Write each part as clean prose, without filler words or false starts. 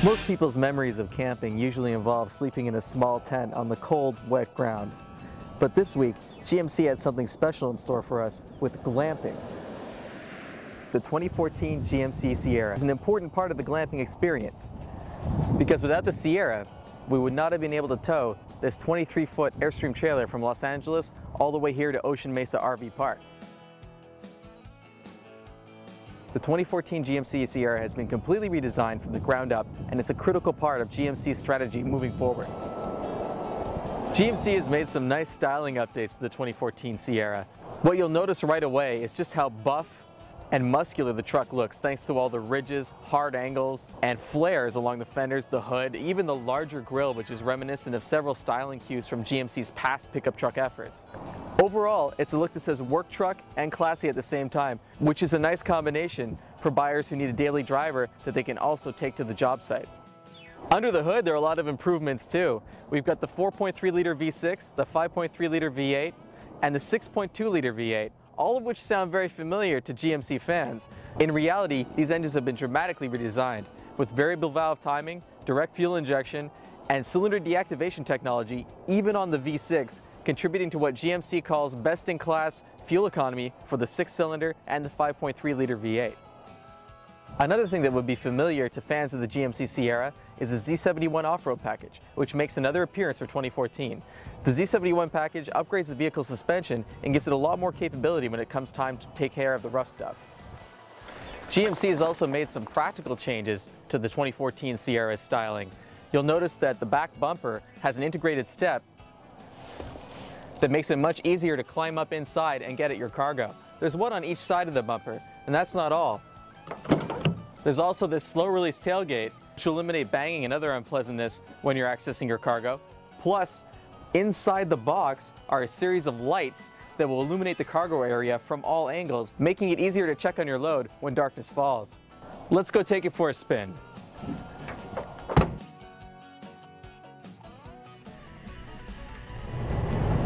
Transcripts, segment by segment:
Most people's memories of camping usually involve sleeping in a small tent on the cold, wet ground. But this week, GMC had something special in store for us with glamping. The 2014 GMC Sierra is an important part of the glamping experience, because without the Sierra, we would not have been able to tow this 23-foot Airstream trailer from Los Angeles all the way here to Ocean Mesa RV Park. The 2014 GMC Sierra has been completely redesigned from the ground up, and it's a critical part of GMC's strategy moving forward. GMC has made some nice styling updates to the 2014 Sierra. What you'll notice right away is just how buff and muscular the truck looks, thanks to all the ridges, hard angles, and flares along the fenders, the hood, even the larger grille, which is reminiscent of several styling cues from GMC's past pickup truck efforts. Overall, it's a look that says work truck and classy at the same time, which is a nice combination for buyers who need a daily driver that they can also take to the job site. Under the hood, there are a lot of improvements too. We've got the 4.3-liter V6, the 5.3-liter V8, and the 6.2-liter V8. All of which sound very familiar to GMC fans. In reality, these engines have been dramatically redesigned with variable valve timing, direct fuel injection, and cylinder deactivation technology, even on the V6, contributing to what GMC calls best-in-class fuel economy for the 6-cylinder and the 5.3-liter V8. Another thing that would be familiar to fans of the GMC Sierra is the Z71 off-road package, which makes another appearance for 2014. The Z71 package upgrades the vehicle's suspension and gives it a lot more capability when it comes time to take care of the rough stuff. GMC has also made some practical changes to the 2014 Sierra's styling. You'll notice that the back bumper has an integrated step that makes it much easier to climb up inside and get at your cargo. There's one on each side of the bumper, and that's not all. There's also this slow-release tailgate, which will eliminate banging and other unpleasantness when you're accessing your cargo. Plus, inside the box are a series of lights that will illuminate the cargo area from all angles, making it easier to check on your load when darkness falls. Let's go take it for a spin.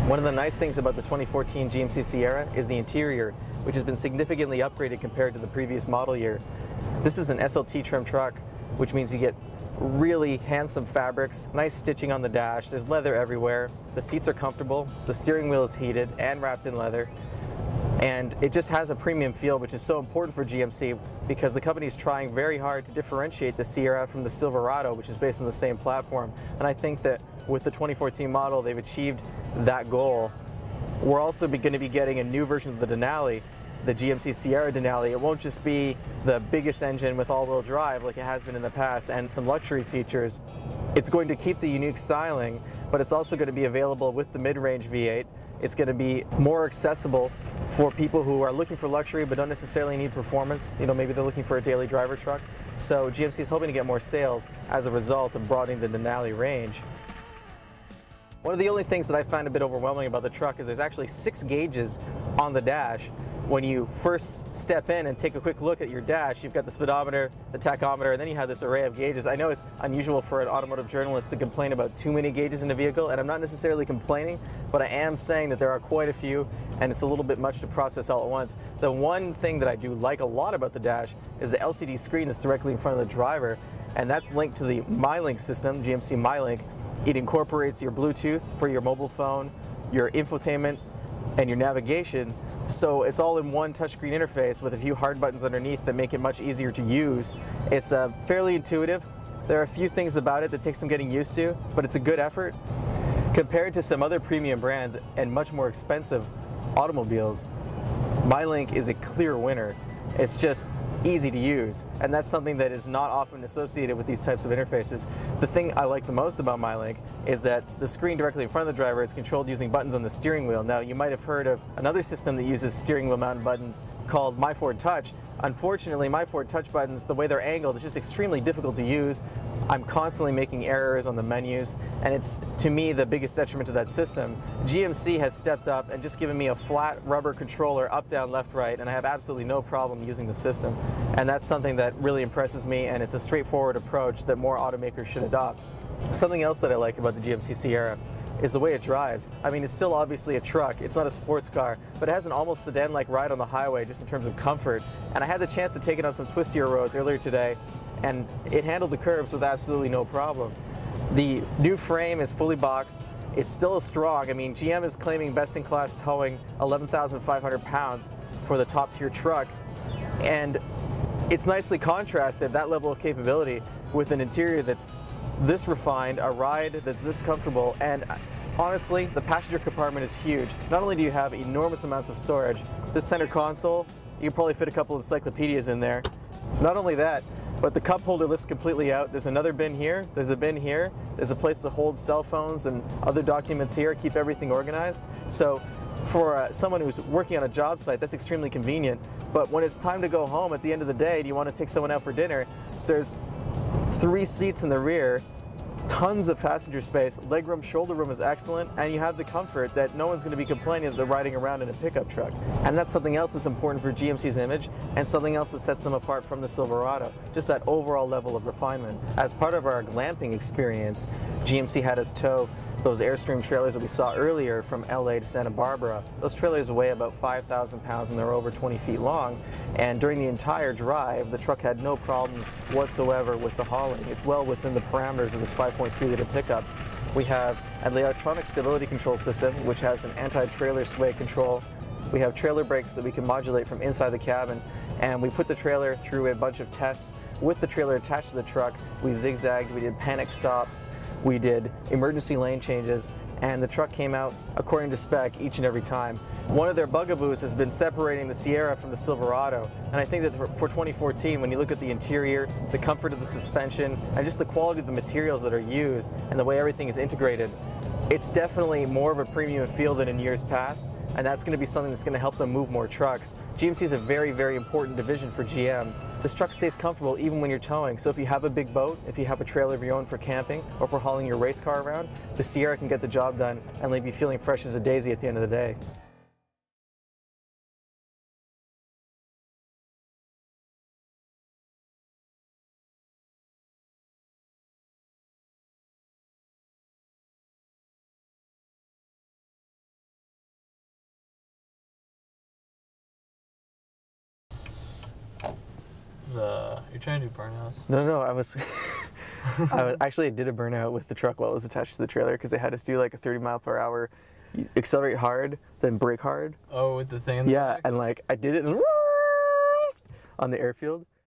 One of the nice things about the 2014 GMC Sierra is the interior, which has been significantly upgraded compared to the previous model year. This is an SLT trim truck, which means you get really handsome fabrics, nice stitching on the dash, there's leather everywhere, the seats are comfortable, the steering wheel is heated and wrapped in leather, and it just has a premium feel, which is so important for GMC because the company is trying very hard to differentiate the Sierra from the Silverado, which is based on the same platform. And I think that with the 2014 model, they've achieved that goal. We're also going to be getting a new version of the Denali, the GMC Sierra Denali. It won't just be the biggest engine with all-wheel drive like it has been in the past and some luxury features. It's going to keep the unique styling, but it's also going to be available with the mid-range V8. It's going to be more accessible for people who are looking for luxury but don't necessarily need performance. You know, maybe they're looking for a daily driver truck. So GMC is hoping to get more sales as a result of broadening the Denali range. One of the only things that I find a bit overwhelming about the truck is there's actually 6 gauges on the dash. When you first step in and take a quick look at your dash, you've got the speedometer, the tachometer, and then you have this array of gauges. I know it's unusual for an automotive journalist to complain about too many gauges in a vehicle, and I'm not necessarily complaining, but I am saying that there are quite a few, and it's a little bit much to process all at once. The one thing that I do like a lot about the dash is the LCD screen that's directly in front of the driver, and that's linked to the MyLink system, GMC MyLink. It incorporates your Bluetooth for your mobile phone, your infotainment, and your navigation. So it's all in one touchscreen interface with a few hard buttons underneath that make it much easier to use. It's fairly intuitive. There are a few things about it that take some getting used to, but it's a good effort. Compared to some other premium brands and much more expensive automobiles, MyLink is a clear winner. It's just easy to use, and that's something that is not often associated with these types of interfaces. The thing I like the most about MyLink is that the screen directly in front of the driver is controlled using buttons on the steering wheel. Now, you might have heard of another system that uses steering wheel mounted buttons called My Ford Touch. Unfortunately, My Ford Touch buttons, the way they're angled, is just extremely difficult to use. I'm constantly making errors on the menus, and it's, to me, the biggest detriment to that system. GMC has stepped up and just given me a flat rubber controller, up, down, left, right, and I have absolutely no problem using the system. And that's something that really impresses me, and it's a straightforward approach that more automakers should adopt. Something else that I like about the GMC Sierra is the way it drives. I mean, it's still obviously a truck, it's not a sports car, but it has an almost sedan-like ride on the highway just in terms of comfort. And I had the chance to take it on some twistier roads earlier today, and it handled the curbs with absolutely no problem. The new frame is fully boxed. It's still strong. I mean, GM is claiming best-in-class towing, 11,500 pounds for the top-tier truck, and it's nicely contrasted, that level of capability, with an interior that's this refined, a ride that's this comfortable, and honestly, the passenger compartment is huge. Not only do you have enormous amounts of storage, this center console, you can probably fit a couple of encyclopedias in there. Not only that, but the cup holder lifts completely out. There's another bin here, there's a bin here, there's a place to hold cell phones and other documents here, keep everything organized. So for someone who's working on a job site, that's extremely convenient. But when it's time to go home at the end of the day, do you want to take someone out for dinner, there's 3 seats in the rear, tons of passenger space, legroom, shoulder room is excellent, and you have the comfort that no one's going to be complaining that they're riding around in a pickup truck. And that's something else that's important for GMC's image, and something else that sets them apart from the Silverado, just that overall level of refinement. As part of our glamping experience, GMC had us tow those Airstream trailers that we saw earlier from LA to Santa Barbara. Those trailers weigh about 5,000 pounds and they're over 20 feet long. And during the entire drive, the truck had no problems whatsoever with the hauling. It's well within the parameters of this 5.3 liter pickup. We have an electronic stability control system, which has an anti-trailer sway control. We have trailer brakes that we can modulate from inside the cabin. And we put the trailer through a bunch of tests with the trailer attached to the truck. We zigzagged, we did panic stops, we did emergency lane changes, and the truck came out according to spec each and every time. One of their bugaboos has been separating the Sierra from the Silverado, and I think that for 2014, when you look at the interior, the comfort of the suspension, and just the quality of the materials that are used, and the way everything is integrated, it's definitely more of a premium feel than in years past, and that's going to be something that's going to help them move more trucks. GMC is a very, very important division for GM. This truck stays comfortable even when you're towing, so if you have a big boat, if you have a trailer of your own for camping, or for hauling your race car around, the Sierra can get the job done and leave you feeling fresh as a daisy at the end of the day. You're trying to do burnouts? No, I was actually I did a burnout with the truck while it was attached to the trailer because they had us do like a 30-mile-per-hour, accelerate hard, then brake hard. Oh, with the thing in the Yeah, back? and like I did it on the airfield,